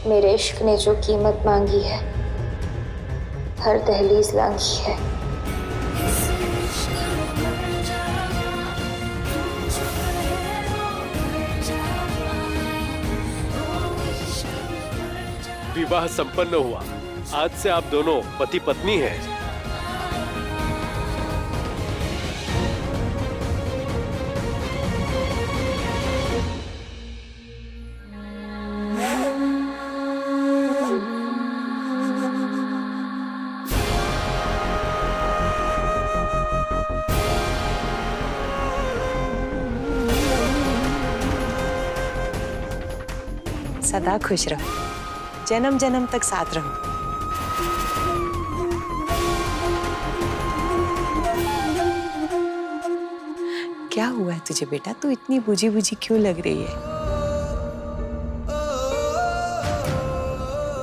मेरे इश्क ने जो कीमत मांगी है, हर दहलीज लांघी है। विवाह संपन्न हुआ। आज से आप दोनों पति पत्नी हैं। सदा खुश रहो, जन्म जन्म तक साथ रहो। क्या हुआ है तुझे बेटा? तू इतनी बुझी बुझी क्यों लग रही है?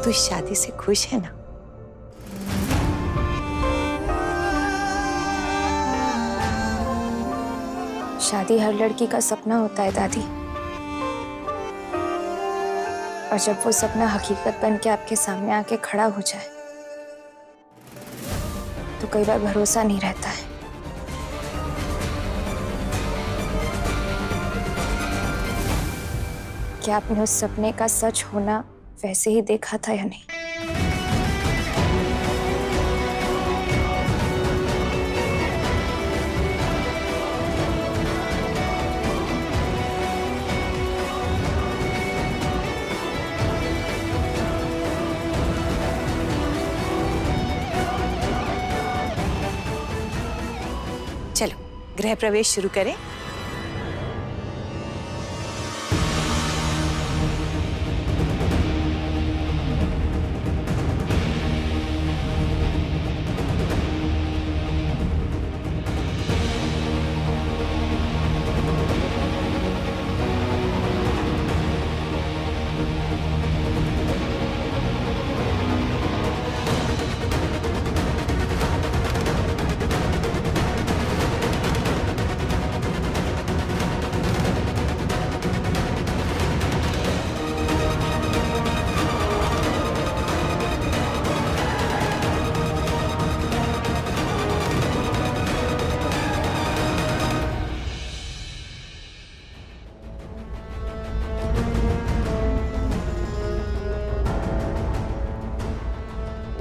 तू इस शादी से खुश है ना? शादी हर लड़की का सपना होता है दादी, और जब वो सपना हकीकत बन के आपके सामने आके खड़ा हो जाए तो कई बार भरोसा नहीं रहता है। क्या आपने उस सपने का सच होना वैसे ही देखा था या नहीं? चलो गृह प्रवेश शुरू करें।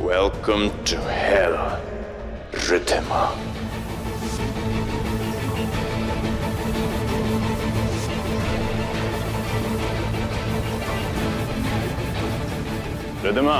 Welcome to hell, Ridhima. Ridhima.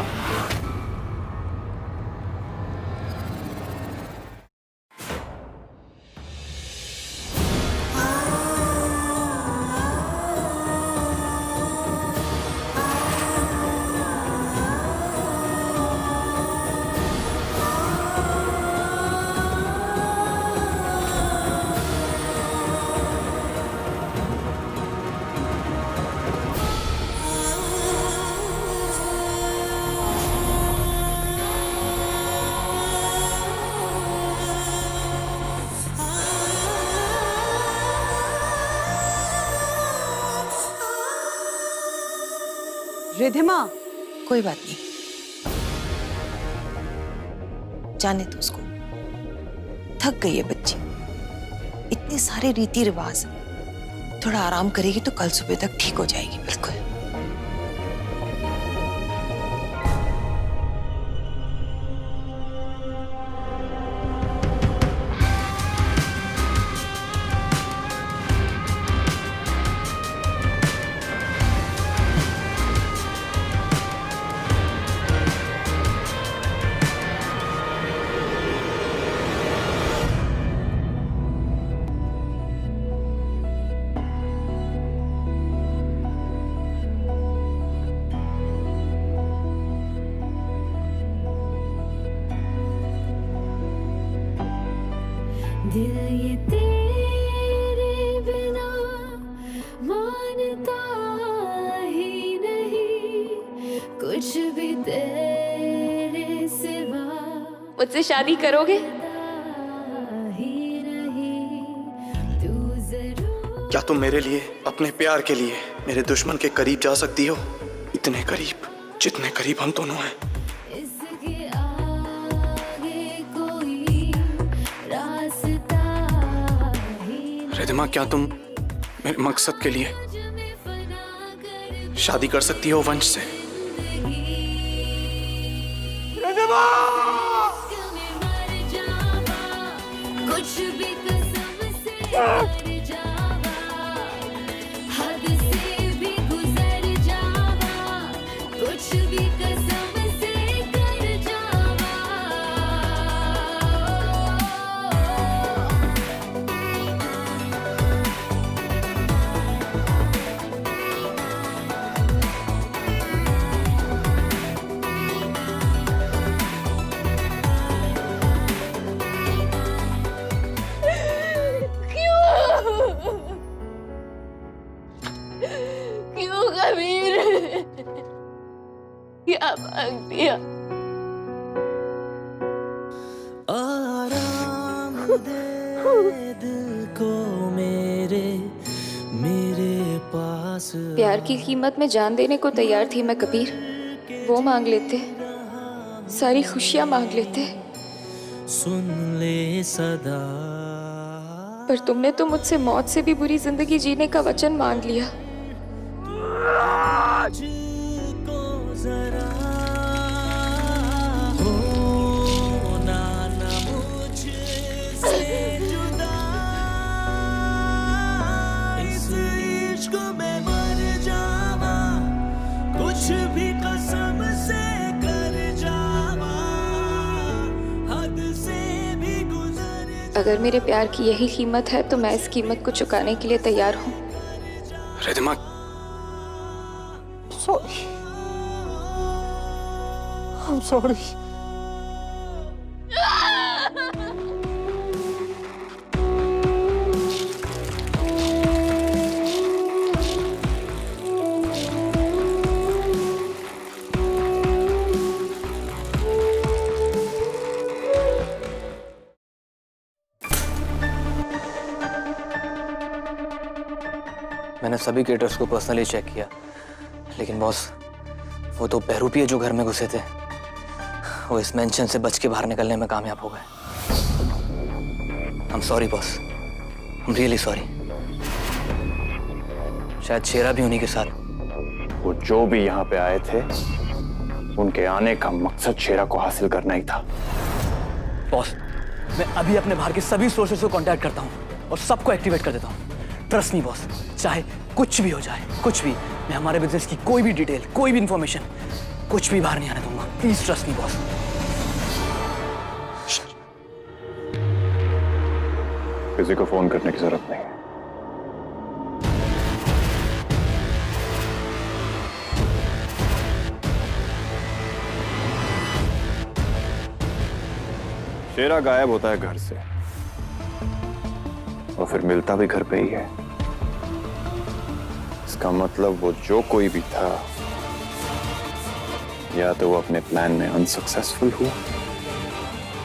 Ridhima, कोई बात नहीं, जाने दो उसको। थक गई है बच्ची, इतने सारे रीति रिवाज। थोड़ा आराम करेगी तो कल सुबह तक ठीक हो जाएगी। बिल्कुल। दिल ये तेरे बिना मानता ही नहीं, कुछ भी तेरे सिवा। मुझसे शादी करोगे? क्या तुम मेरे लिए, अपने प्यार के लिए मेरे दुश्मन के करीब जा सकती हो? इतने करीब जितने करीब हम दोनों हैं। इसके आगे कोई रास्ता ही रिधिमा, क्या तुम मेरे मकसद के लिए में फना कर शादी कर सकती हो वंश से? में मर जावा, कुछ भी कसम से कर जावा, हद से भी गुजर जावा, कुछ भी कसम से कर जावा। क्यों कबीर, क्या मांग दिया? आराम दे दिल को मेरे पास। प्यार की कीमत में जान देने को तैयार थी मैं कबीर। वो मांग लेते, सारी खुशियां मांग लेते, सुन ले सदा। पर तुमने तो मुझसे मौत से भी बुरी जिंदगी जीने का वचन मांग लिया। को जरा होना ना मुझसे जुदा, इस इश्क में मर जावा, कुछ भी कसम से कर जावा, हद से भी गुजर। अगर मेरे प्यार की यही कीमत है तो मैं इस कीमत को चुकाने के लिए तैयार हूँ। रिधिमा, Sorry. I'm sorry. मैंने सभी केटर्स को पर्सनली चेक किया, लेकिन बॉस, वो तो बहरूपी है जो घर में घुसे थे, वो इस मेंशन से बच के बाहर निकलने में कामयाब हो गए। I'm sorry boss, I'm really sorry। शायद शेरा भी उन्हीं के साथ। वो जो भी यहाँ पे आए थे, उनके आने का मकसद शेरा को हासिल करना ही था। बॉस, मैं अभी अपने बाहर के सभी सोर्सेस को कांटेक्ट करता हूँ और सबको एक्टिवेट कर देता हूँ। ट्रस्ट मी बॉस, चाहे कुछ भी हो जाए, कुछ भी, मैं हमारे बिजनेस की कोई भी डिटेल, कोई भी इंफॉर्मेशन, कुछ भी बाहर नहीं आने दूंगा। Please trust me boss. किसी को फोन करने की जरूरत नहीं है। शेरा गायब होता है घर से और फिर मिलता भी घर पे ही है। इसका मतलब वो जो कोई भी था, या तो वो अपने प्लान में अनसक्सेसफुल हुआ,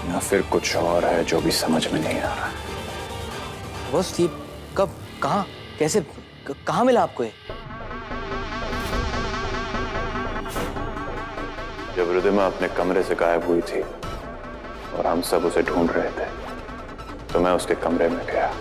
या फिर कुछ और है जो भी समझ में नहीं आ रहा। बॉस, ये कब, कहाँ, कैसे, कहाँ मिला आपको ये? जब रिधिमा अपने कमरे से गायब हुई थी और हम सब उसे ढूंढ रहे थे, तो मैं उसके कमरे में गया।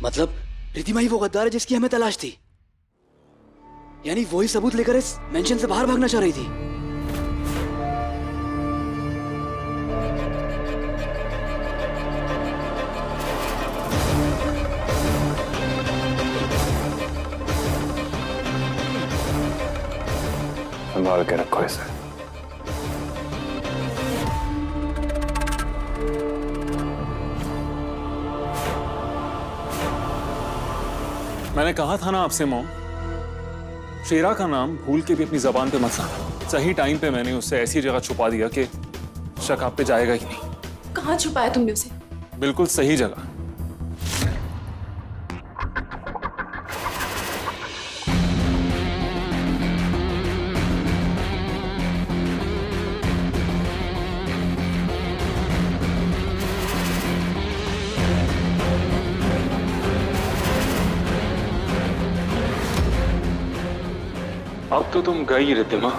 मतलब रिधिमा ही वो गद्दार है जिसकी हमें तलाश थी? यानी वही सबूत लेकर इस मेंशन से बाहर भागना चाह रही थी? संभाल के रखो इसे। मैंने कहा था ना आपसे मॉम, शेरा का नाम भूल के भी अपनी जबान पे मत लाना। सही टाइम पे मैंने उससे ऐसी जगह छुपा दिया कि शक आप पे जाएगा ही नहीं। कहाँ छुपाया तुमने उसे? बिल्कुल सही जगह। अब तो तुम गई रिद्धिमा।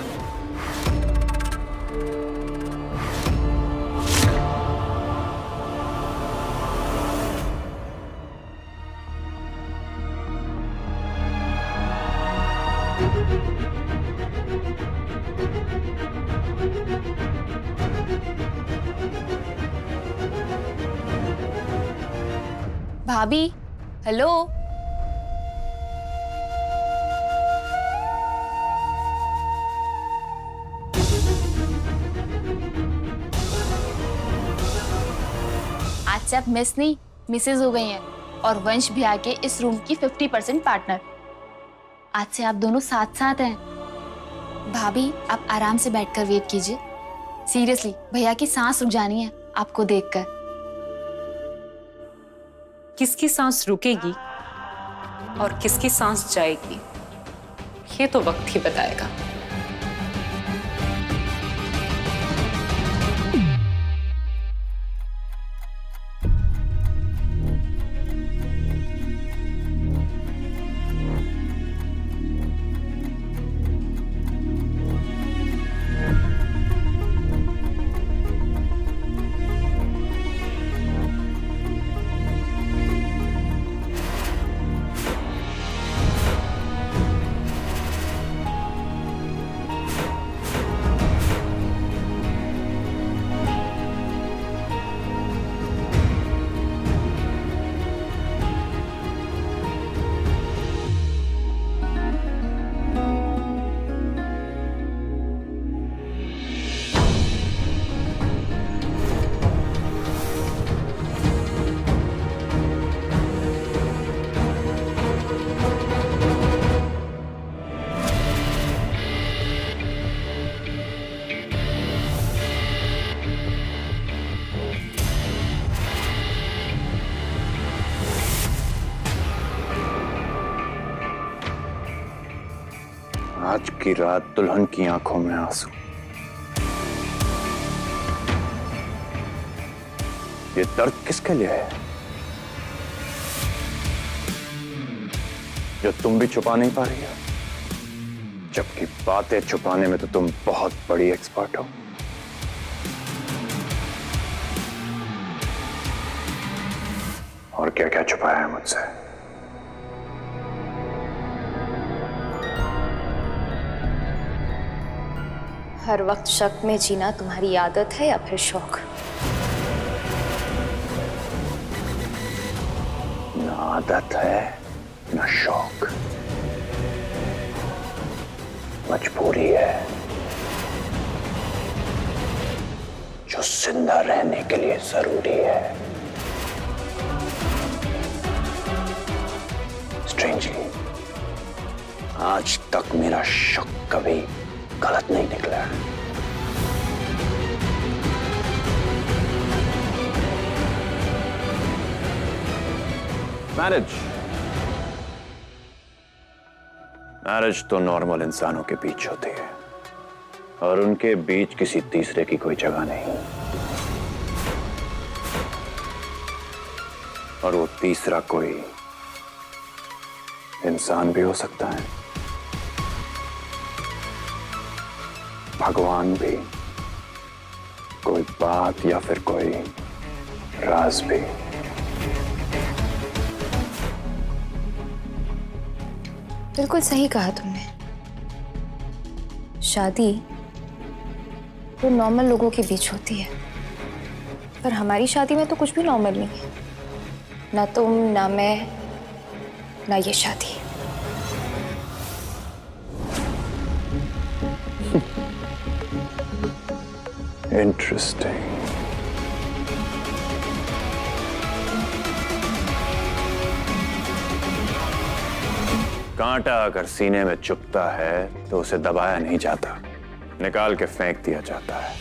भाभी, हेलो। आज से आप मिस नहीं मिसेज हो गई हैं और वंश भी आके इस रूम की 50% पार्टनर। आज से आप दोनों साथ साथ हैं। भाभी, आप आराम से बैठकर वेट कीजिए। सीरियसली, भैया की सांस रुक जानी है आपको देखकर। किसकी सांस रुकेगी और किसकी सांस जाएगी, ये तो वक्त ही बताएगा। आज की रात दुल्हन की आंखों में आंसू। ये दर्द किसके लिए है जो तुम भी छुपा नहीं पा रही हो, जबकि बातें छुपाने में तो तुम बहुत बड़ी एक्सपर्ट हो। और क्या क्या छुपाया है मुझसे? हर वक्त शक में जीना तुम्हारी आदत है या फिर शौक? न आदत है न शौक, मजबूरी है जो जिंदा रहने के लिए जरूरी है। स्ट्रेंजली, आज तक मेरा शक कभी गलत नहीं निकला। मैरिज तो नॉर्मल इंसानों के बीच होती है और उनके बीच किसी तीसरे की कोई जगह नहीं। और वो तीसरा कोई इंसान भी हो सकता है, भगवान भी, कोई बात या फिर कोई राज भी। बिल्कुल सही कहा तुमने। शादी तो नॉर्मल लोगों के बीच होती है, पर हमारी शादी में तो कुछ भी नॉर्मल नहीं है। ना तुम, ना मैं, ना ये शादी। इंटरेस्टिंग। कांटा अगर सीने में चुभता है तो उसे दबाया नहीं जाता, निकाल के फेंक दिया जाता है।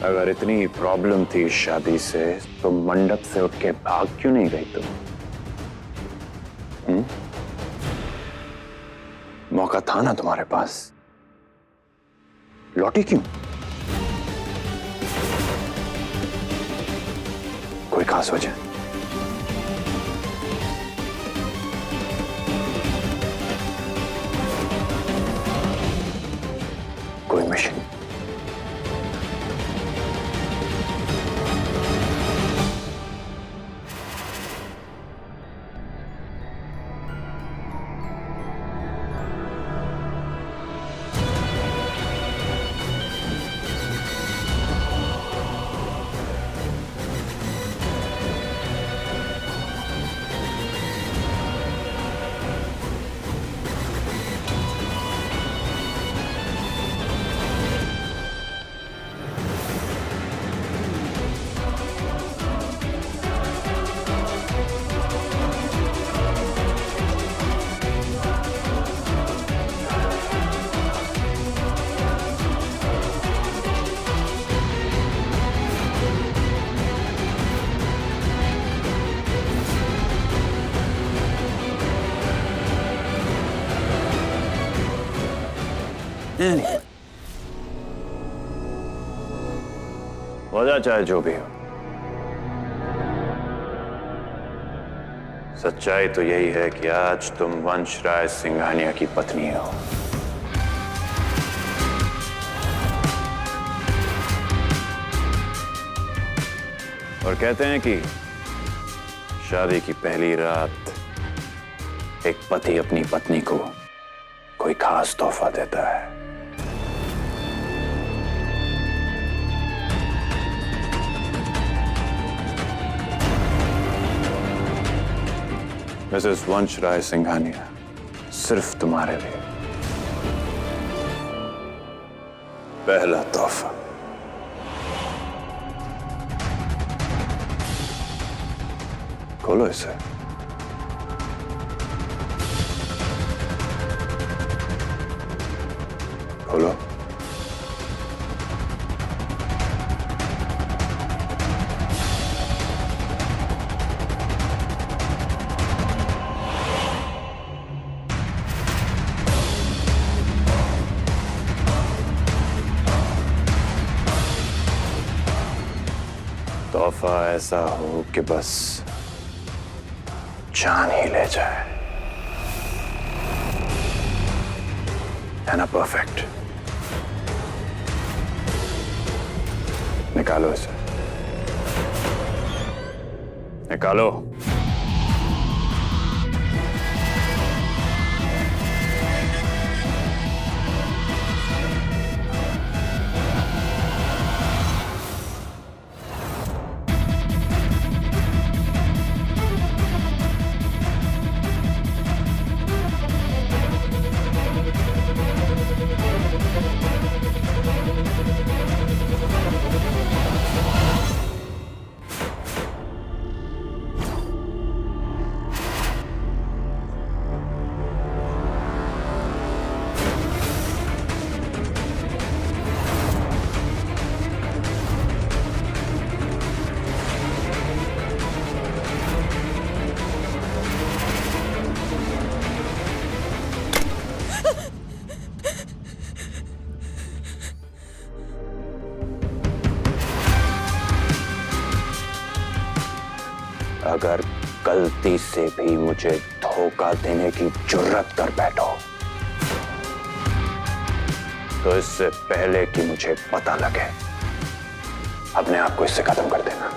अगर इतनी प्रॉब्लम थी शादी से तो मंडप से उठ के भाग क्यों नहीं गई तुम? मौका था ना तुम्हारे पास, लौटी क्यों? कोई खास वजह? कोई मिशन? वजह चाहे जो भी हो, सच्चाई तो यही है कि आज तुम वंश राय सिंघानिया की पत्नी हो। और कहते हैं कि शादी की पहली रात एक पति अपनी पत्नी को कोई खास तोहफा देता है। मिसेस वंश राय सिंघानिया, सिर्फ तुम्हारे लिए पहला तोहफा। खोलो इसे। खोलो। तोहफा ऐसा हो कि बस जान ही ले जाए, है ना? परफेक्ट। निकालो इसे, निकालो। अगर गलती से भी मुझे धोखा देने की जुर्रत कर बैठो तो इससे पहले कि मुझे पता लगे अपने आप को इससे खत्म कर देना।